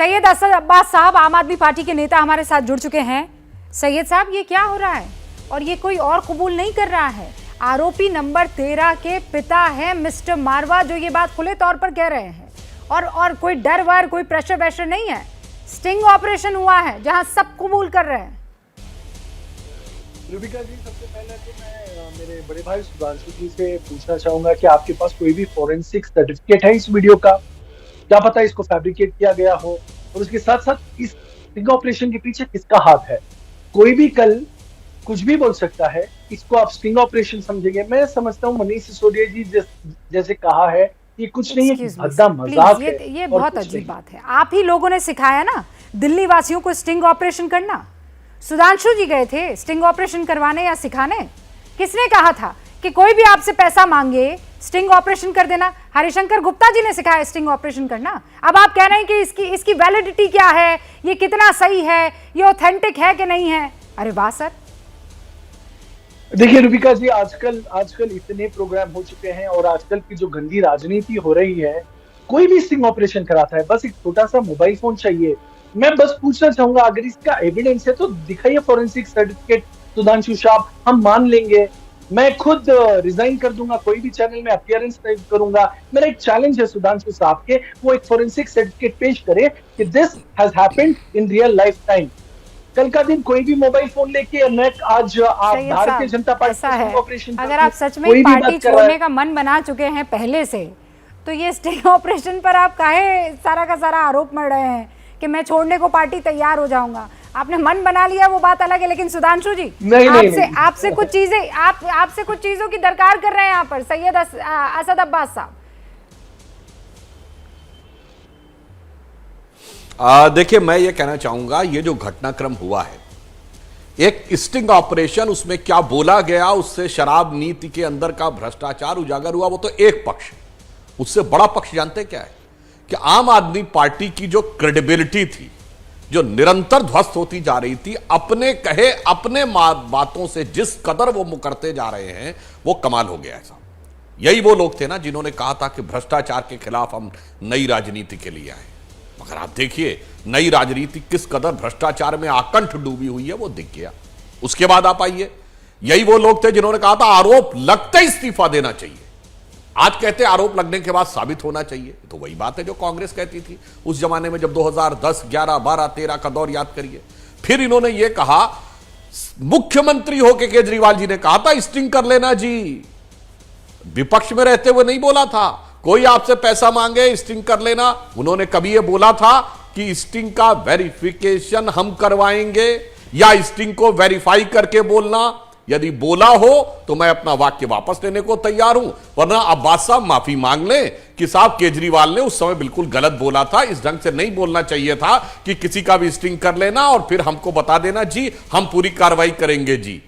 सैयद असद अब्बास साहब, आम आदमी पार्टी के नेता हमारे साथ जुड़ चुके हैं। सैयद साहब, ये क्या हो रहा है? और ये कोई और कबूल नहीं कर रहा है। आरोपी नंबर 13 के पिता हैं मिस्टर मारवा, जो ये बात खुले तौर पर कह रहे हैं। और कोई डर वर, कोई प्रेशर वैशर नहीं है। स्टिंग ऑपरेशन हुआ है जहां सब कबूल कर रहे हैं। रुबिका जी, सबसे पहले तो मैं मेरे बड़े भाई सुधांशु जी से पूछना चाहूंगा कि आपके पास कोई भी फोरेंसिक सर्टिफिकेट है इस वीडियो का? क्या पता इसको फैब्रिकेट किया गया हो, और उसके साथ साथ इस स्टिंग ऑपरेशन के पीछे किसका हाथ है? कोई भी कल कुछ भी बोल सकता है, इसको आप स्टिंग ऑपरेशन समझेंगे? मैं समझता हूँ मनीष सिसोदिया जी जैसे कहा है, ये कुछ नहीं है, भद्दा मजाक है। ये बहुत अजीब बात है। आप ही लोगों ने सिखाया ना दिल्ली वासियों को स्टिंग ऑपरेशन करना। सुधांशु जी गए थे स्टिंग ऑपरेशन करवाने या सिखाने? किसने कहा था कि कोई भी आपसे पैसा मांगे स्टिंग ऑपरेशन कर देना? हरिशंकर गुप्ता जी ने सिखाया स्टिंग ऑपरेशन करना। अब आप कह रहे हैं कि इसकी वैलिडिटी क्या है, ये कितना सही है, ये ऑथेंटिक है कि नहीं है? अरे वाह सर। देखिए रुबिका जी, आजकल इतने प्रोग्राम हो चुके हैं, और आजकल की जो गंदी राजनीति हो रही है, कोई भी स्टिंग ऑपरेशन कराता है। बस एक छोटा सा मोबाइल फोन चाहिए। मैं बस पूछना चाहूंगा, अगर इसका एविडेंस है तो दिखाइए फोरेंसिक सर्टिफिकेट सुधांशु साहब, हम मान लेंगे। मैं खुद रिजाइन कर दूंगा, कोई भी चैनल में अपीयरेंस करूंगा। मेरा एक चैलेंज है सुधांशु साहब के, वो एक फोरेंसिक सर्टिफिकेट पेश करे कि this has happened in real life time. कल का दिन कोई भी मोबाइल फोन लेके नेट, आज आप भारतीय जनता पार्टी ऑपरेशन, अगर आप सच में पार्टी छोड़ने का मन बना चुके हैं पहले से, तो ये स्टिंग ऑपरेशन पर आप काहे सारा का सारा आरोप मढ़ रहे हैं कि मैं छोड़ने को पार्टी तैयार हो जाऊंगा? आपने मन बना लिया वो बात अलग है, लेकिन सुधांशु जी आपसे कुछ चीजें आपसे कुछ चीजों की दरकार कर रहे हैं यहाँ पर सैयद असद अब्बास साहब। देखिए, मैं ये कहना चाहूंगा, ये जो घटनाक्रम हुआ है, एक स्टिंग ऑपरेशन, उसमें क्या बोला गया, उससे शराब नीति के अंदर का भ्रष्टाचार उजागर हुआ, वो तो एक पक्ष। उससे बड़ा पक्ष जानते क्या है? कि आम आदमी पार्टी की जो क्रेडिबिलिटी थी, जो निरंतर ध्वस्त होती जा रही थी, अपने कहे अपने बातों से जिस कदर वो मुकरते जा रहे हैं, वो कमाल हो गया है साहब। यही वो लोग थे ना जिन्होंने कहा था कि भ्रष्टाचार के खिलाफ हम नई राजनीति के लिए आए। मगर आप देखिए, नई राजनीति किस कदर भ्रष्टाचार में आकंठ डूबी हुई है, वो दिख गया। उसके बाद आप आइए, यही वो लोग थे जिन्होंने कहा था आरोप लगते ही इस्तीफा देना चाहिए। आज कहते आरोप लगने के बाद साबित होना चाहिए। तो वही बात है जो कांग्रेस कहती थी उस जमाने में, जब 2010, 11, 12, 13 का दौर याद करिए। फिर इन्होंने ये कहा, मुख्यमंत्री होकर केजरीवाल जी ने कहा था स्टिंग कर लेना जी। विपक्ष में रहते हुए नहीं बोला था कोई आपसे पैसा मांगे स्टिंग कर लेना। उन्होंने कभी यह बोला था कि स्टिंग का वेरिफिकेशन हम करवाएंगे, या स्टिंग को वेरीफाई करके बोलना? यदि बोला हो तो मैं अपना वाक्य वापस लेने को तैयार हूं, वरना अब्बास साहब माफी मांग लें कि साहब केजरीवाल ने उस समय बिल्कुल गलत बोला था, इस ढंग से नहीं बोलना चाहिए था कि किसी का भी स्टिंग कर लेना और फिर हमको बता देना जी हम पूरी कार्रवाई करेंगे जी।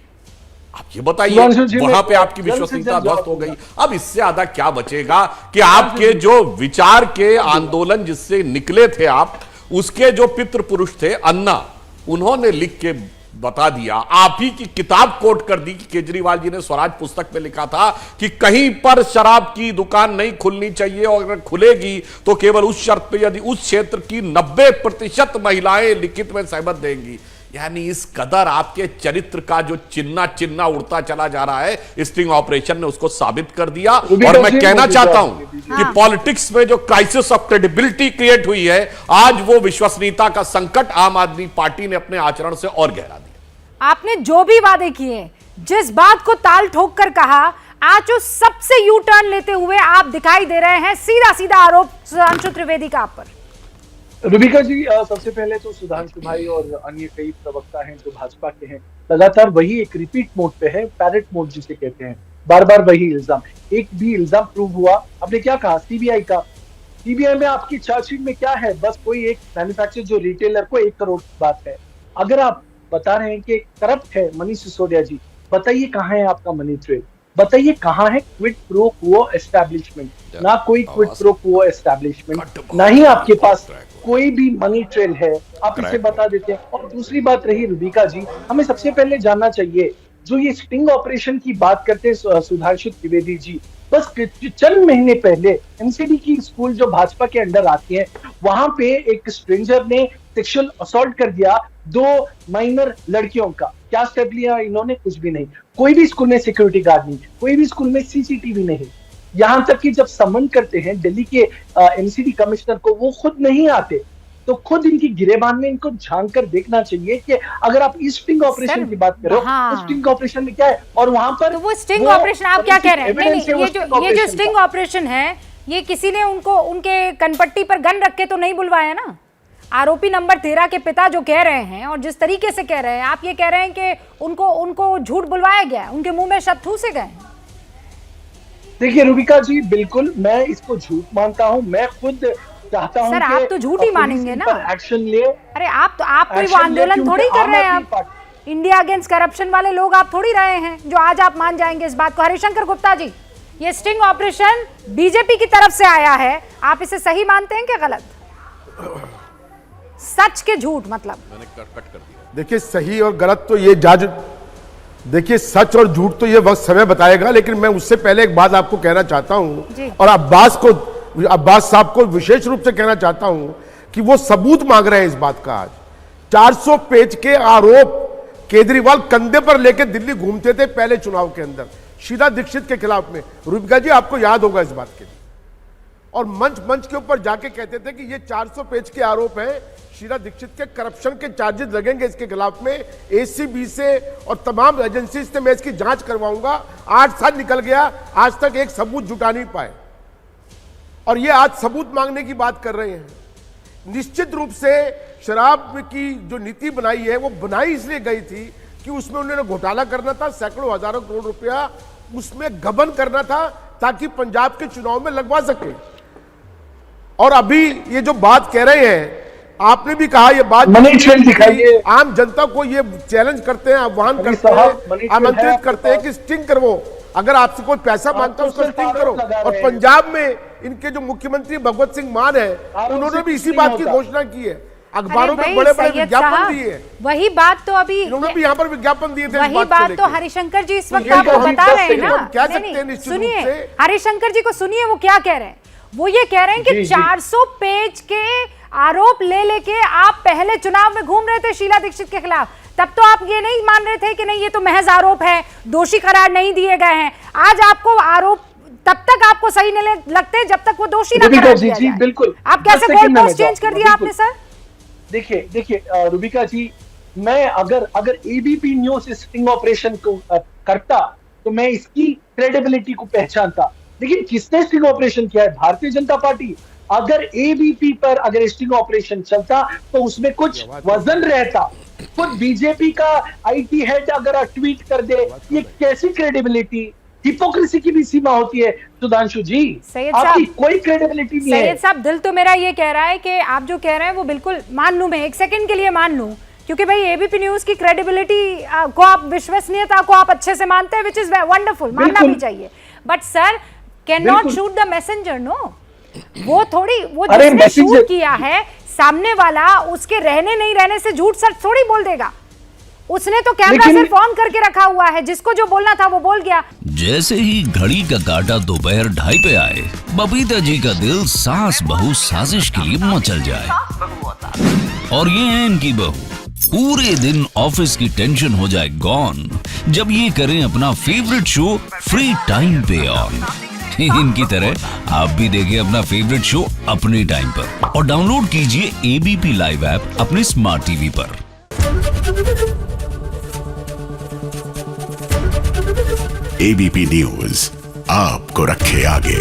आप ये बताइए, वहां पे आपकी विश्वसनीयता ध्वस्त हो गई। अब इससे ज्यादा क्या बचेगा कि आपके जो विचार के आंदोलन जिससे निकले थे आप, उसके जो पितृ पुरुष थे अन्ना, उन्होंने लिख के बता दिया, आप ही की किताब कोट कर दी कि केजरीवाल जी ने स्वराज पुस्तक में लिखा था कि कहीं पर शराब की दुकान नहीं खुलनी चाहिए, और अगर खुलेगी तो केवल उस शर्त पे यदि उस क्षेत्र की 90% महिलाएं लिखित में सहमत देंगी। यानी इस कदर आपके चरित्र का जो चिन्ना उड़ता चला जा रहा है, स्टिंग ऑपरेशन ने उसको साबित कर दिया। और मैं कहना चाहता हूं कि पॉलिटिक्स में जो क्राइसिस ऑफ क्रेडिबिलिटी क्रिएट हुई है, आज वो विश्वसनीयता का संकट आम आदमी पार्टी ने अपने आचरण से और गहरा दिया। आपने जो भी वादे किए, जिस बात को ताल ठोक कर कहा, आज उस सबसे यू टर्न लेते हुए आप दिखाई दे रहे हैं। सीधा सीधा आरोप सुधांशु त्रिवेदी का आप पर। रुबिका जी, सबसे पहले तो सुधांशु भाई और अन्य कई प्रवक्ता हैं जो भाजपा के हैं, लगातार वही एक रिपीट मोड पे है, पैरेट मोड जिसे कहते हैं, बार बार वही इल्जाम। एक भी इल्जाम प्रूव हुआ? आपने क्या कहा सीबीआई का? सीबीआई में आपकी चार्जशीट में क्या है? बस कोई एक मैन्युफैक्चर जो रिटेलर को 1 करोड़ की बात है। अगर आप बता रहे हैं कि करप्ट है मनीष सिसोदिया जी, बताइए कहाँ है आपका मनी ट्रेल? बताइए कहाँ है क्विड प्रो क्वो एस्टैब्लिशमेंट? ना कोई क्विड प्रो क्वो एस्टैब्लिशमेंट, ना ही आपके पास कोई भी मनी ट्रेल है, आप इसे बता देते हैं। और दूसरी बात रही रुबिका जी, हमें सबसे पहले जानना चाहिए जो ये स्टिंग ऑपरेशन की बात करते हैं सुधांशु त्रिवेदी जी, बस चंद महीने पहले एमसीडी की स्कूल जो भाजपा के अंडर आती है, वहां पे एक स्ट्रेंजर ने सेक्सुअल असॉल्ट कर दिया 2 माइनर लड़कियों का। क्या स्टेप लिया इन्होंने? कुछ भी नहीं। कोई भी स्कूल में सिक्योरिटी गार्ड नहीं, कोई भी स्कूल में सीसीटीवी नहीं। यहां तक कि जब समन करते हैं दिल्ली के एमसीडी कमिश्नर को, वो खुद नहीं आते। तो खुद इनकी गिरेबान में इनको झांक कर देखना चाहिए कि अगर आप इस स्टिंग ऑपरेशन की बात करो, तो स्टिंग ऑपरेशन में क्या है और वहां पर तो वो स्टिंग ऑपरेशन आप क्या कह रहे हैं? नहीं, ये जो स्टिंग ऑपरेशन है, ये किसी ने उनको उनके कनपट्टी पर गन रख के तो नहीं बुलवाया ना। आरोपी नंबर 13 के पिता जो कह रहे हैं और जिस तरीके से कह रहे हैं, आप ये कह रहे हैं कि उनको झूठ बुलवाया गया, उनके मुंह में शब्द ठूसे गए। देखिए रुबिका जी, बिल्कुल मैं इसको झूठ मानता हूं। मैं खुद चाहता हूं सर, आप तो झूठ ही मानेंगे ना। एक्शन ले। अरे आप कोई वो आंदोलन थोड़ी कर रहे हैं। आप इंडिया अगेंस्ट करप्शन वाले लोग आप थोड़ी रहे हैं जो आज आप मान जाएंगे इस बात को। हरिशंकर गुप्ता जी, ये स्टिंग ऑपरेशन बीजेपी की तरफ से आया है, आप इसे सही मानते हैं कि गलत? सच के झूठ मतलब मैंने कट कर दिया। देखिए, सही और गलत तो ये जज, देखिए सच और झूठ तो ये वक्त समय बताएगा, लेकिन मैं उससे पहले एक बात आपको कहना चाहता हूं और अब्बास साहब को विशेष रूप से कहना चाहता हूं कि वो सबूत मांग रहे हैं इस बात का। आज 400 पेज के आरोप केजरीवाल कंधे पर लेकर दिल्ली घूमते थे पहले चुनाव के अंदर शीला दीक्षित के खिलाफ में। रुबिका जी, आपको याद होगा इस बात के, और मंच के ऊपर जाके कहते थे कि ये 400 पेज के आरोप हैं, शीला दीक्षित के करप्शन के चार्जेस लगेंगे इसके खिलाफ में, एसीबी से और तमाम एजेंसी से मैं इसकी जांच करवाऊंगा। 8 साल निकल गया, आज तक एक सबूत जुटा नहीं पाए, और ये आज सबूत मांगने की बात कर रहे हैं। निश्चित रूप से शराब की जो नीति बनाई है, वो बनाई इसलिए गई थी कि उसमें उन्होंने घोटाला करना था, सैकड़ों हजारों करोड़ रुपया उसमें गबन करना था ताकि पंजाब के चुनाव में लगवा सके। और अभी ये जो बात कह रहे हैं, आपने भी कहा, ये बात दिखाइए, आम जनता को ये चैलेंज करते हैं, आह्वान करते हैं, आमंत्रित करते हैं कि स्टिंग करो। अगर आपसे कोई पैसा मांगता है उसको स्टिंग करो। और पंजाब में इनके जो मुख्यमंत्री भगवत सिंह मान है, उन्होंने भी इसी बात की घोषणा की है, अखबारों में बड़े-बड़े विज्ञापन दिए। वही बात तो अभी इन्होंने भी यहाँ पर विज्ञापन दिए थे। वही बात तो हरिशंकर जी इस वक्त आपको बता रहे हैं ना। सुनिए, हरिशंकर जी को सुनिए, वो क्या कह रहे हैं। वो ये कह रहे हैं कि 400 पेज के आरोप लेके आप पहले चुनाव में घूम रहे थे शीला दीक्षित के खिलाफ, तब तो आप ये नहीं मान रहे थे कि नहीं ये तो महज आरोप है, दोषी करार नहीं दिए गए हैं। आज आपको आरोप तब तक आपको सही नहीं लगते जब तक वो दोषी ना करार दिया जाए। बिल्कुल। आप कैसे गोल पोस्ट चेंज कर दिया आपने सर? देखिए रुबिका जी, मैं अगर एबीपी न्यूज स्टिंग ऑपरेशन को करता तो मैं इसकी क्रेडिबिलिटी को पहचानता, लेकिन किसने स्टिंग ऑपरेशन किया है? भारतीय जनता पार्टी। अगर एबीपी पर अगर स्टिंग ऑपरेशन चलता तो उसमें कुछ वजन रहता। खुद बीजेपी का आईटी हेड अगर ट्वीट कर दे, ये कैसी क्रेडिबिलिटी? हिपोक्रेसी की भी सीमा होती है सुधांशु जी। आपकी कोई क्रेडिबिलिटी नहीं है। सैयद साहब, दिल तो मेरा ये कह रहा है कि आप जो कह रहे हैं वो बिल्कुल मान लूं, मैं एक सेकंड के लिए मान लूं, क्योंकि भाई एबीपी न्यूज की क्रेडिबिलिटी को आप, विश्वसनीयता को आप अच्छे से मानते हैं, विच इज वंडरफुल, मानना भी चाहिए। But sir, can not shoot the messenger, no. वो थोड़ी, वो जिसने शूट किया है सामने वाला, उसके रहने नहीं रहने से झूठ सच थोड़ी बोल देगा। उसने तो कैमरा सिर्फ ऑन करके रखा हुआ है, जिसको जो बोलना था वो बोल गया। जैसे ही घड़ी का काटा दोपहर 2:30 पे आए, बबीता जी का दिल सास बहू साजिश के लिए मचल जाए। और ये है इनकी बहू, पूरे दिन ऑफिस की टेंशन हो जाए गॉन जब ये करें अपना फेवरेट शो फ्री टाइम पे ऑन। इनकी तरह आप भी देखें अपना फेवरेट शो अपने टाइम पर और डाउनलोड कीजिए एबीपी लाइव ऐप अपने स्मार्ट टीवी पर। एबीपी न्यूज आपको रखे आगे।